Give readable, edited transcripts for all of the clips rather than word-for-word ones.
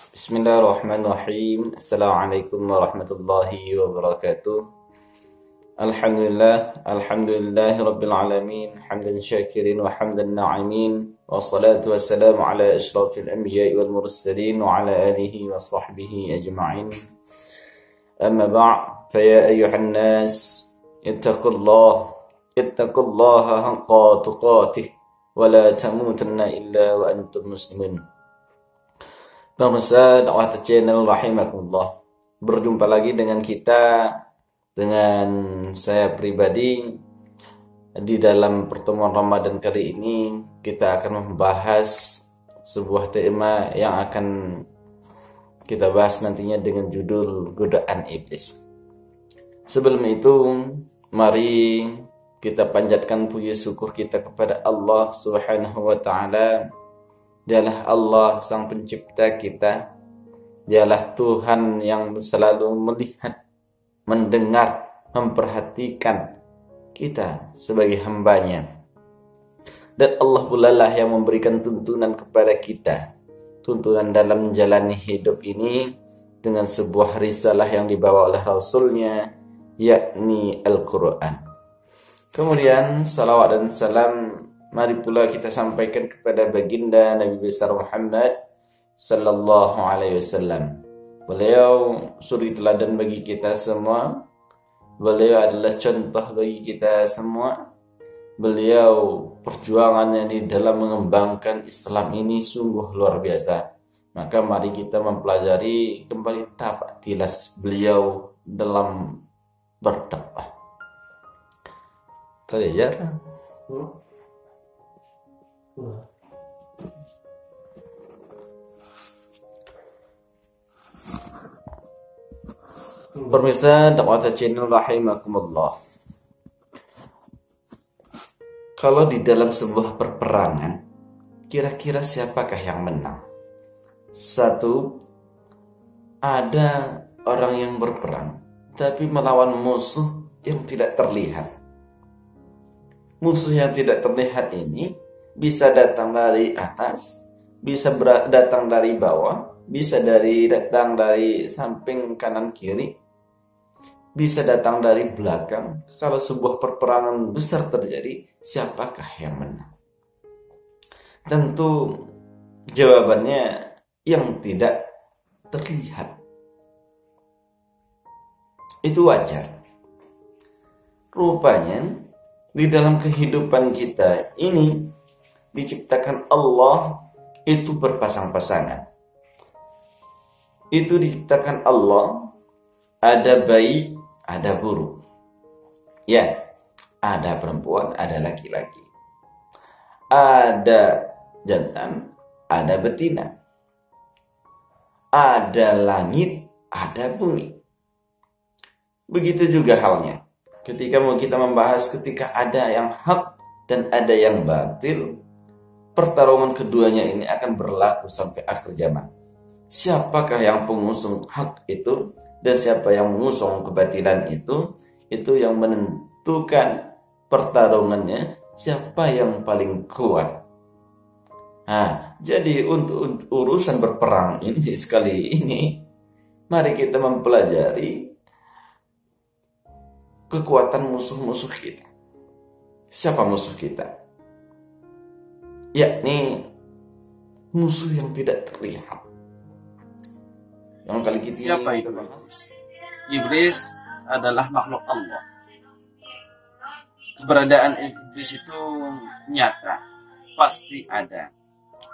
Bismillahirrahmanirrahim. Assalamualaikum warahmatullahi wabarakatuh. Alhamdulillahi rabbil alamin. Hamdan syakirin wa hamdan na'imin. Wassalatu wassalamu ala asyrafil anbiya'i wal mursalin wa ala alihi wa sahbihi ajma'in. Amma ba'd, fa ya ayyuhan nas, ittaqullaha haqqa tuqatih wa la tamutunna illa wa antum muslimun. Pemirsa dakwah channel rahimakumullah. Berjumpa lagi dengan saya pribadi di dalam pertemuan Ramadan kali ini. Kita akan membahas sebuah tema yang akan kita bahas nantinya dengan judul godaan iblis. Sebelum itu, mari kita panjatkan puji syukur kita kepada Allah Subhanahu wa taala. Dialah Allah sang pencipta kita. Dialah Tuhan yang selalu melihat, mendengar, memperhatikan kita sebagai hambanya. Dan Allah pula lah yang memberikan tuntunan kepada kita. Tuntunan dalam menjalani hidup ini dengan sebuah risalah yang dibawa oleh Rasulnya, yakni Al-Quran. Kemudian salawat dan salam mari pula kita sampaikan kepada baginda Nabi besar Muhammad sallallahu alaihi wasallam. Beliau suri teladan bagi kita semua. Beliau adalah contoh bagi kita semua. Beliau perjuangannya di dalam mengembangkan Islam ini sungguh luar biasa. Maka mari kita mempelajari kembali tapak tilas beliau dalam berdakwah. Terlihat? Pemirsa dakwah channel rahimakumullah. Kalau di dalam sebuah perperangan, kira-kira siapakah yang menang? Satu, ada orang yang berperang tapi melawan musuh yang tidak terlihat. Musuh yang tidak terlihat ini bisa datang dari atas, bisa datang dari bawah, bisa datang dari samping kanan kiri, bisa datang dari belakang. Kalau sebuah perperangan besar terjadi, siapakah yang menang? Tentu jawabannya yang tidak terlihat. Itu wajar. Rupanya di dalam kehidupan kita ini diciptakan Allah itu berpasang-pasangan. Itu diciptakan Allah, ada bayi, ada buruk. Ya, ada perempuan, ada laki-laki. Ada jantan, ada betina. Ada langit, ada bumi. Begitu juga halnya. Ketika mau kita membahas ketika ada yang hak dan ada yang batil, pertarungan keduanya ini akan berlaku sampai akhir zaman. Siapakah yang pengusung hak itu dan siapa yang mengusung kebatilan itu yang menentukan pertarungannya, siapa yang paling kuat. Jadi untuk urusan berperang ini sekali ini, mari kita mempelajari kekuatan musuh-musuh kita. Siapa musuh kita? Yakni musuh yang tidak terlihat. Yang kali kita Siapa itu? Iblis adalah makhluk Allah. Keberadaan iblis itu nyata, pasti ada.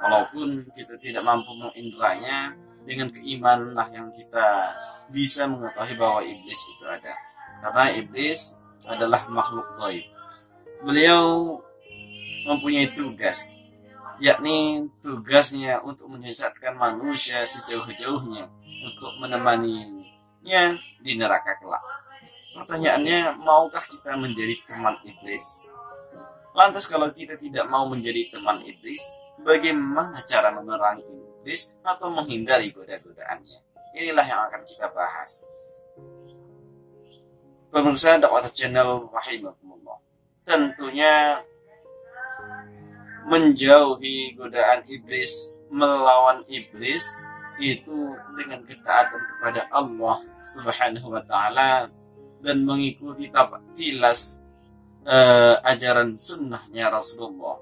Walaupun kita tidak mampu mengindranya, dengan keimananlah yang kita bisa mengetahui bahwa iblis itu ada. Karena iblis adalah makhluk gaib. Beliau mempunyai tugas, yakni tugasnya untuk menyesatkan manusia sejauh-jauhnya, untuk menemaninya di neraka kelak. Pertanyaannya, maukah kita menjadi teman iblis? Lantas kalau kita tidak mau menjadi teman iblis, bagaimana cara memerangi iblis atau menghindari goda-godaannya? Inilah yang akan kita bahas. Pemirsa dakwah channel rahimakumullah. Tentunya menjauhi godaan iblis, melawan iblis itu dengan ketaatan kepada Allah Subhanahu wa taala dan mengikuti tilas ajaran sunnahnya Rasulullah.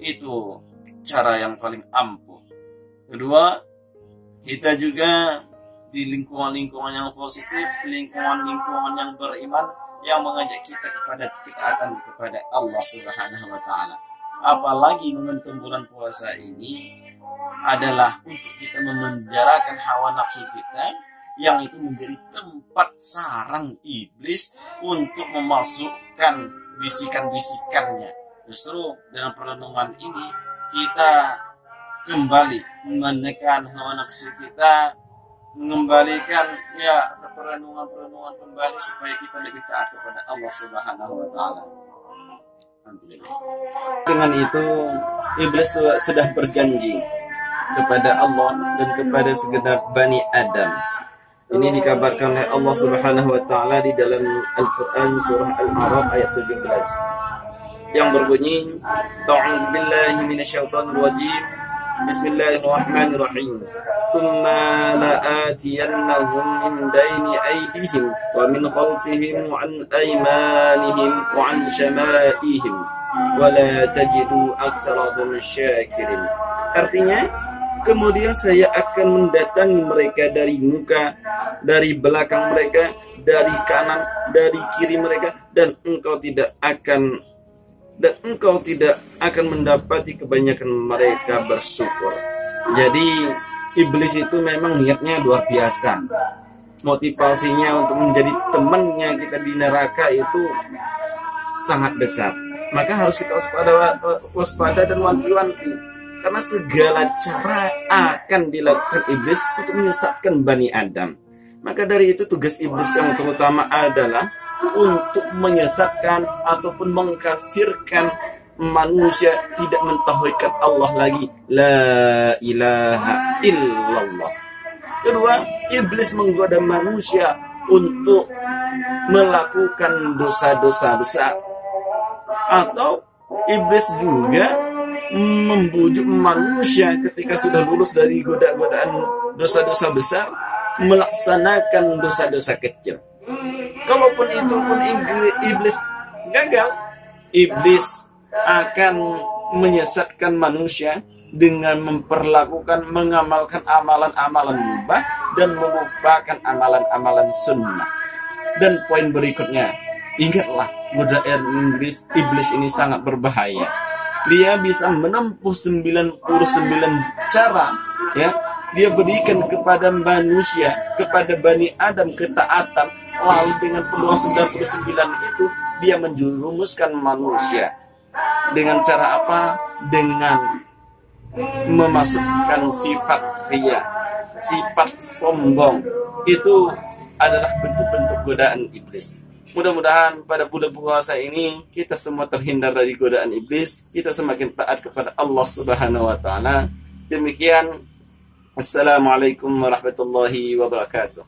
Itu cara yang paling ampuh. Kedua, kita juga di lingkungan-lingkungan yang positif, lingkungan-lingkungan yang beriman, yang mengajak kita kepada ketaatan kepada Allah Subhanahu wa taala. Apalagi momentum bulan puasa ini adalah untuk kita memenjarakan hawa nafsu kita, yang itu menjadi tempat sarang iblis untuk memasukkan bisikan-bisikannya. Justru dengan perlindungan ini kita kembali menekan hawa nafsu kita, mengembalikan perlindungan kembali supaya kita lebih taat kepada Allah Subhanahu wa taala. Dengan itu iblis sudah berjanji kepada Allah dan kepada segenap Bani Adam. Ini dikabarkan oleh Allah Subhanahu wa taala di dalam Al-Qur'an surah Al-A'raf ayat 17 yang berbunyi, "A'udzu billahi minasyaitonir rajim. Bismillahirrahmanirrahim. Tsumma la'atiyannahum min baini aydihim wa min khalfihim wa an aymanihim wa an shama'ihim wa la tajidu aktsarahum syakirin." Artinya, kemudian saya akan mendatangi mereka dari muka, dari belakang mereka, dari kanan, dari kiri mereka, dan engkau tidak akan mendapati kebanyakan mereka bersyukur. Jadi iblis itu memang niatnya luar biasa. Motivasinya untuk menjadi temannya kita di neraka itu sangat besar. Maka harus kita waspada dan wanti-wanti, karena segala cara akan dilakukan iblis untuk menyesatkan Bani Adam. Maka dari itu tugas iblis yang terutama adalah untuk menyesatkan ataupun mengkafirkan manusia, tidak mentauhidkan Allah lagi, la ilaha illallah. Kedua, iblis menggoda manusia untuk melakukan dosa-dosa besar, atau iblis juga membujuk manusia ketika sudah lulus dari godaan dosa-dosa besar melaksanakan dosa-dosa kecil. Kalaupun itu pun iblis gagal, iblis akan menyesatkan manusia dengan mengamalkan amalan-amalan mubah dan melupakan amalan-amalan sunnah. Dan poin berikutnya, ingatlah, godaan iblis ini sangat berbahaya. Dia bisa menempuh 99 cara, ya. Dia berikan kepada manusia, kepada Bani Adam ketaatan, lalu dengan peluang 99 itu dia menjerumuskan manusia. Dengan cara apa? Dengan memasukkan sifat riya, sifat sombong. Itu adalah bentuk-bentuk godaan iblis. Mudah-mudahan pada bulan puasa ini kita semua terhindar dari godaan iblis, kita semakin taat kepada Allah Subhanahu wa taala. Demikian, assalamualaikum warahmatullahi wabarakatuh.